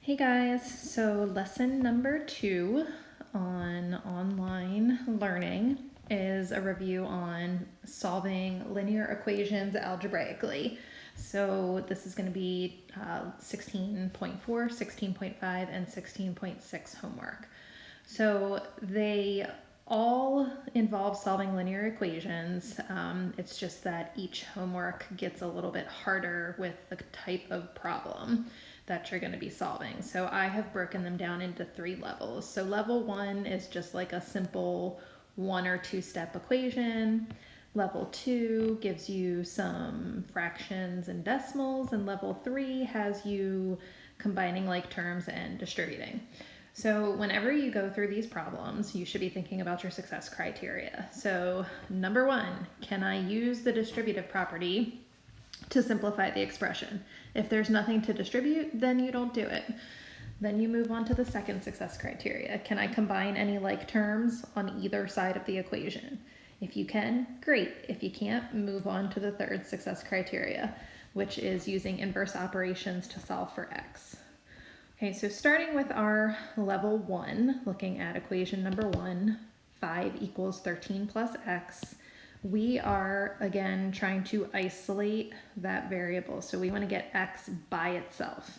Hey guys, so lesson number 2 on online learning is a review on solving linear equations algebraically. So this is going to be 16.4, 16.5, and 16.6 homework. So they all involve solving linear equations. It's just that each homework gets a little bit harder with the type of problem that you're going to be solving. So I have broken them down into 3 levels. So level 1 is just like a simple 1 or 2 step equation. Level 2 gives you some fractions and decimals, and level 3 has you combining like terms and distributing. So whenever you go through these problems, you should be thinking about your success criteria. So number 1, can I use the distributive property to simplify the expression? If there's nothing to distribute, then you don't do it. Then you move on to the second success criteria. Can I combine any like terms on either side of the equation? If you can, great. If you can't, move on to the third success criteria, which is using inverse operations to solve for x. Okay, so starting with our level 1, looking at equation number 1, 5 equals 13 plus x, we are, again, trying to isolate that variable. So we want to get x by itself.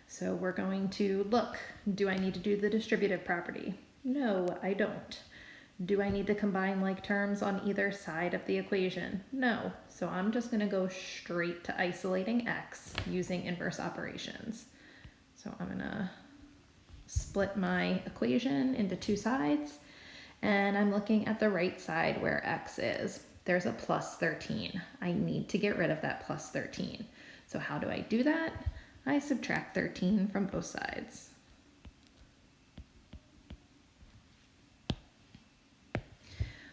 So we're going to look, do I need to do the distributive property? No, I don't. Do I need to combine like terms on either side of the equation? No. So I'm just going to go straight to isolating x using inverse operations. So I'm going to split my equation into 2 sides. And I'm looking at the right side where x is. There's a plus 13. I need to get rid of that plus 13. So how do I do that? I subtract 13 from both sides.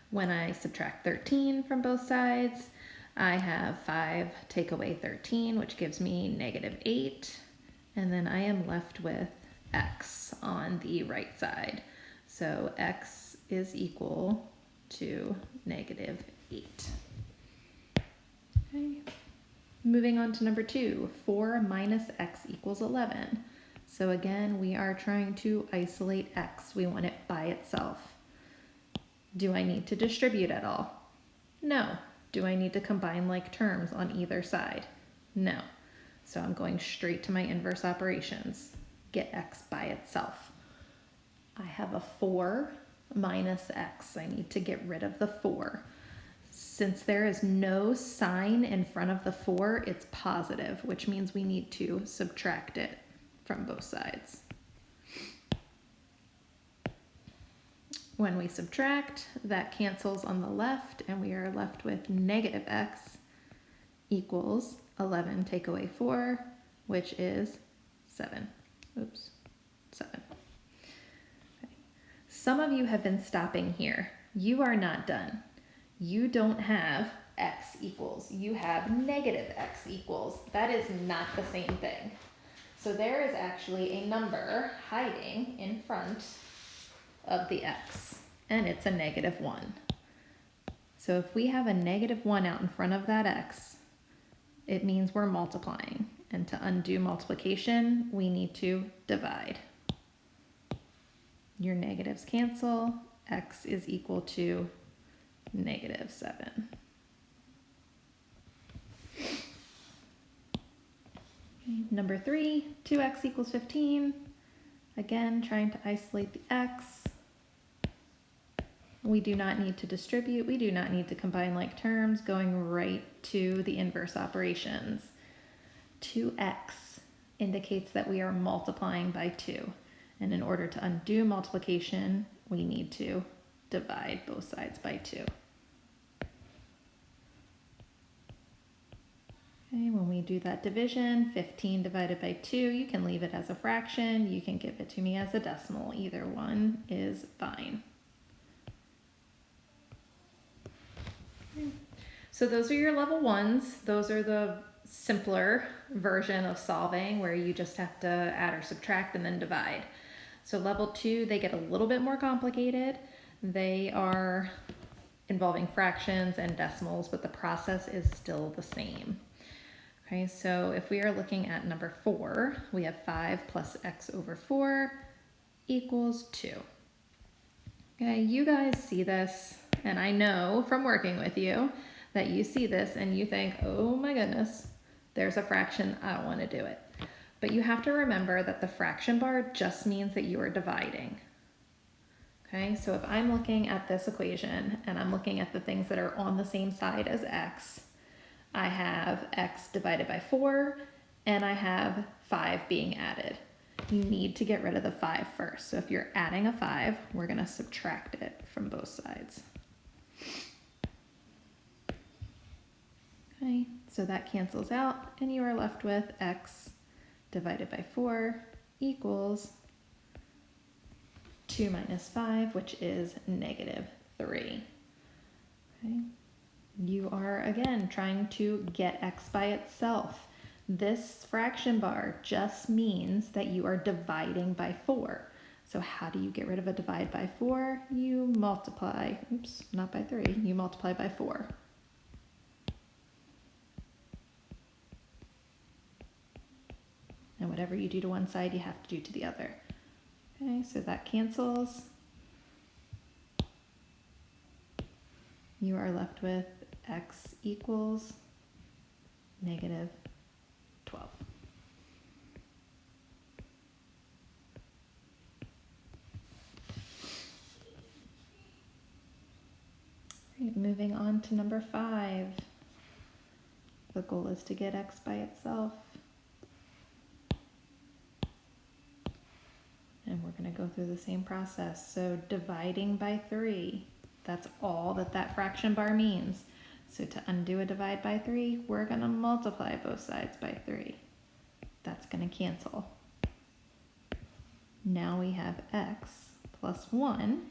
When I subtract 13 from both sides, I have 5 take away 13, which gives me negative 8. And then I am left with x on the right side. So x is equal to negative 8. Okay. Moving on to number 2, 4 minus x equals 11. So again, we are trying to isolate x. We want it by itself. Do I need to distribute at all? No. Do I need to combine like terms on either side? No. So I'm going straight to my inverse operations. Get x by itself. I have a 4 minus x. I need to get rid of the 4. Since there is no sign in front of the 4, it's positive, which means we need to subtract it from both sides. When we subtract, that cancels on the left, and we are left with negative x equals 11 take away 4, which is 7. Oops, 7. Okay. Some of you have been stopping here. You are not done. You don't have x equals. You have negative x equals. That is not the same thing. So there is actually a number hiding in front of the x, and it's a negative 1. So if we have a negative 1 out in front of that x, it means we're multiplying. And to undo multiplication, we need to divide. Your negatives cancel. X is equal to negative 7. Okay, number 3, 2x equals 15. Again, trying to isolate the x. We do not need to distribute. We do not need to combine like terms, going right to the inverse operations. 2x indicates that we are multiplying by 2. And in order to undo multiplication, we need to divide both sides by 2. Okay, when we do that division, 15 divided by 2, you can leave it as a fraction. You can give it to me as a decimal. Either one is fine. So those are your level 1s. Those are the simpler version of solving where you just have to add or subtract and then divide. So level 2, they get a little bit more complicated. They are involving fractions and decimals, but the process is still the same. Okay, so if we are looking at number 4, we have 5 plus x over 4 equals 2. Okay, you guys see this, and I know from working with you that you see this and you think, oh my goodness, there's a fraction, I don't want to do it. But you have to remember that the fraction bar just means that you are dividing. Okay, so if I'm looking at this equation and I'm looking at the things that are on the same side as x, I have x divided by 4 and I have 5 being added. You need to get rid of the 5 first. So if you're adding a 5, we're going to subtract it from both sides. Okay, so that cancels out and you are left with x divided by 4 equals 2 minus 5, which is negative 3. Okay. You are, again, trying to get x by itself. This fraction bar just means that you are dividing by 4. So how do you get rid of a divide by 4? You multiply, oops, not by 3, you multiply by 4. And whatever you do to one side, you have to do to the other. Okay, so that cancels. You are left with x equals negative 12. Right, moving on to number 5. The goal is to get x by itself. And we're going to go through the same process. So dividing by 3, that's all that that fraction bar means. So to undo a divide by 3, we're going to multiply both sides by 3. That's going to cancel. Now we have x plus 1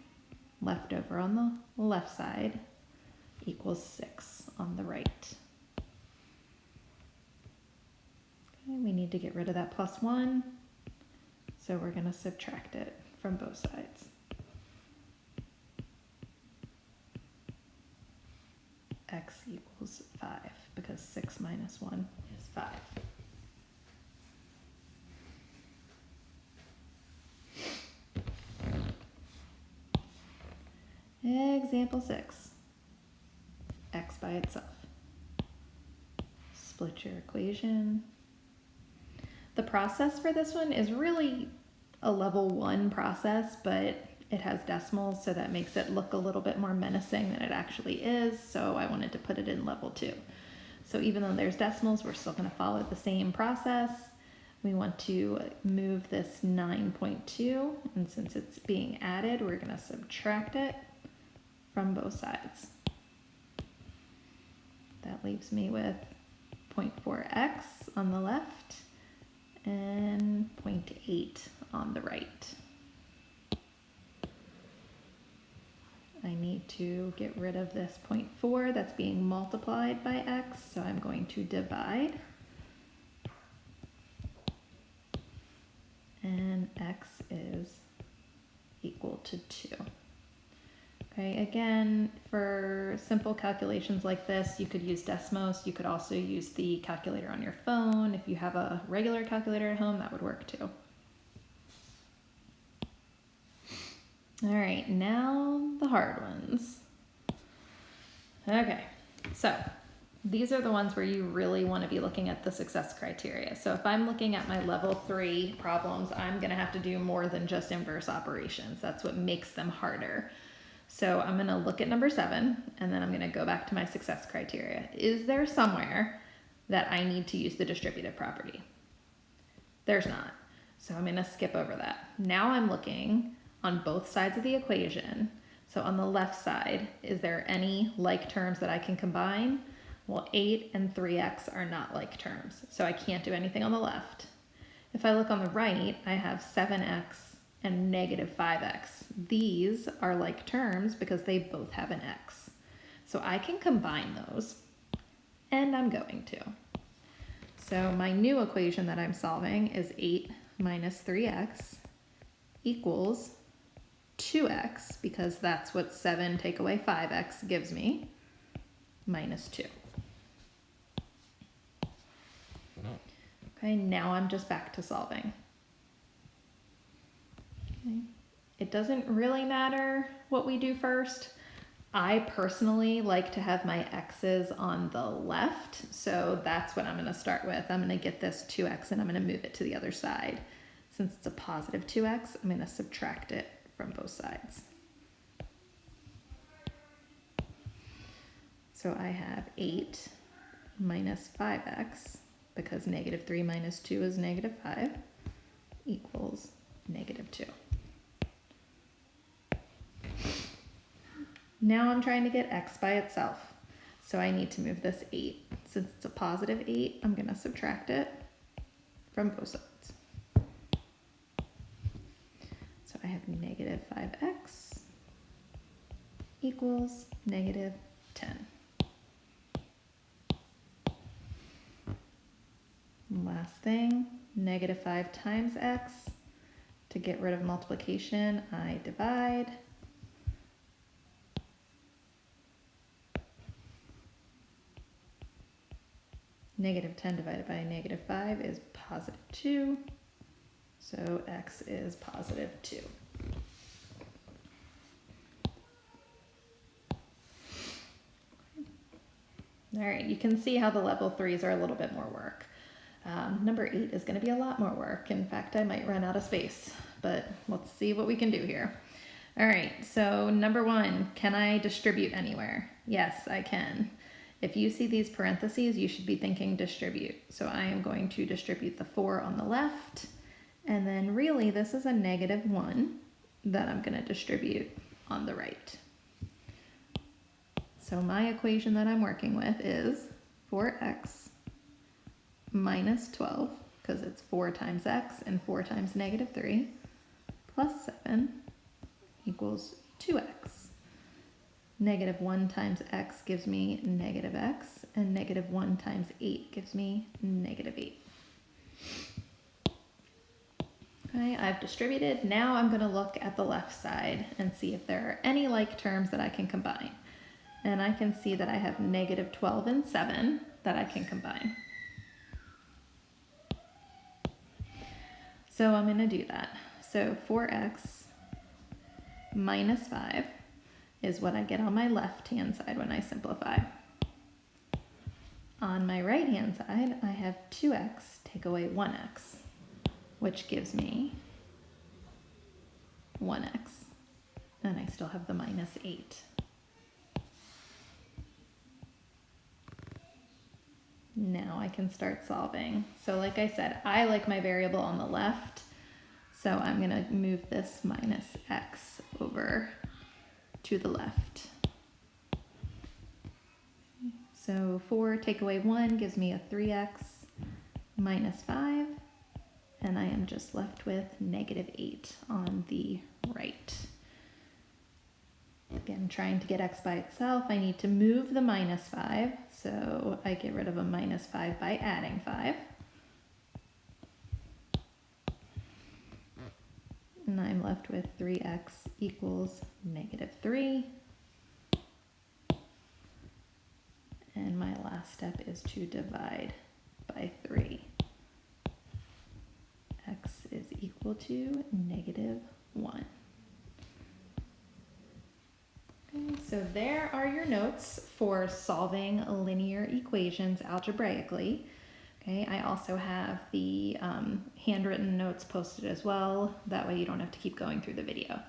left over on the left side equals 6 on the right. Okay, we need to get rid of that plus 1. So we're going to subtract it from both sides. X equals 5 because 6 minus 1 is 5. Example 6. X by itself. Split your equation. The process for this one is really a level 1 process, but it has decimals, so that makes it look a little bit more menacing than it actually is, so I wanted to put it in level 2. So even though there's decimals, we're still going to follow the same process. We want to move this 9.2, and since it's being added, we're going to subtract it from both sides. That leaves me with 0.4x on the left and 0.8 on the right. I need to get rid of this 0.4 that's being multiplied by x, so I'm going to divide. And x is equal to 2. Okay, again, for simple calculations like this, you could use Desmos. You could also use the calculator on your phone. If you have a regular calculator at home, that would work too. All right, now the hard ones. Okay, so these are the ones where you really want to be looking at the success criteria. So if I'm looking at my level 3 problems, I'm going to have to do more than just inverse operations. That's what makes them harder. So I'm going to look at number 7, and then I'm going to go back to my success criteria. Is there somewhere that I need to use the distributive property? There's not. So I'm going to skip over that. Now I'm looking on both sides of the equation. So on the left side, is there any like terms that I can combine? Well, 8 and 3x are not like terms, so I can't do anything on the left. If I look on the right, I have 7x and negative 5x. These are like terms because they both have an x. So I can combine those, and I'm going to. So my new equation that I'm solving is 8 minus 3x equals 2x, because that's what 7 take away 5x gives me, minus 2. Okay, now I'm just back to solving. Okay. It doesn't really matter what we do first. I personally like to have my x's on the left, so that's what I'm going to start with. I'm going to get this 2x and I'm going to move it to the other side. Since it's a positive 2x, I'm going to subtract it from both sides. So I have 8 minus 5x, because negative 3 minus 2 is negative 5, equals negative 2. Now I'm trying to get x by itself. So I need to move this 8. Since it's a positive 8, I'm going to subtract it from both sides. So I have negative 5x equals negative 10. Last thing, negative 5 times x. To get rid of multiplication, I divide. Negative 10 divided by negative 5 is positive 2. So x is positive 2. All right, you can see how the level 3s are a little bit more work. Number 8 is going to be a lot more work. In fact, I might run out of space, but let's see what we can do here. All right, so number 1, can I distribute anywhere? Yes, I can. If you see these parentheses, you should be thinking distribute. So I am going to distribute the 4 on the left, and then really this is a negative 1 that I'm going to distribute on the right. So my equation that I'm working with is 4x minus 12, because it's 4 times x and 4 times negative 3, plus 7 equals 2x. Negative 1 times x gives me negative x, and negative 1 times 8 gives me negative 8. Okay, I've distributed. Now I'm going to look at the left side and see if there are any like terms that I can combine. And I can see that I have negative 12 and 7 that I can combine. So I'm going to do that. So 4x minus 5 is what I get on my left-hand side when I simplify. On my right-hand side, I have 2x take away 1x, which gives me 1x. And I still have the minus 8. Now I can start solving. So like I said, I like my variable on the left, so I'm going to move this minus x over to the left. So 4 take away 1 gives me a 3x minus 5, and I am just left with negative 8 on the right. Again, trying to get x by itself, I need to move the minus 5, so I get rid of a minus 5 by adding 5. And I'm left with 3x equals negative 3. And my last step is to divide by 3. X is equal to negative 1. Okay, so there are your notes for solving linear equations algebraically. Okay, I also have the handwritten notes posted as well. That way you don't have to keep going through the video.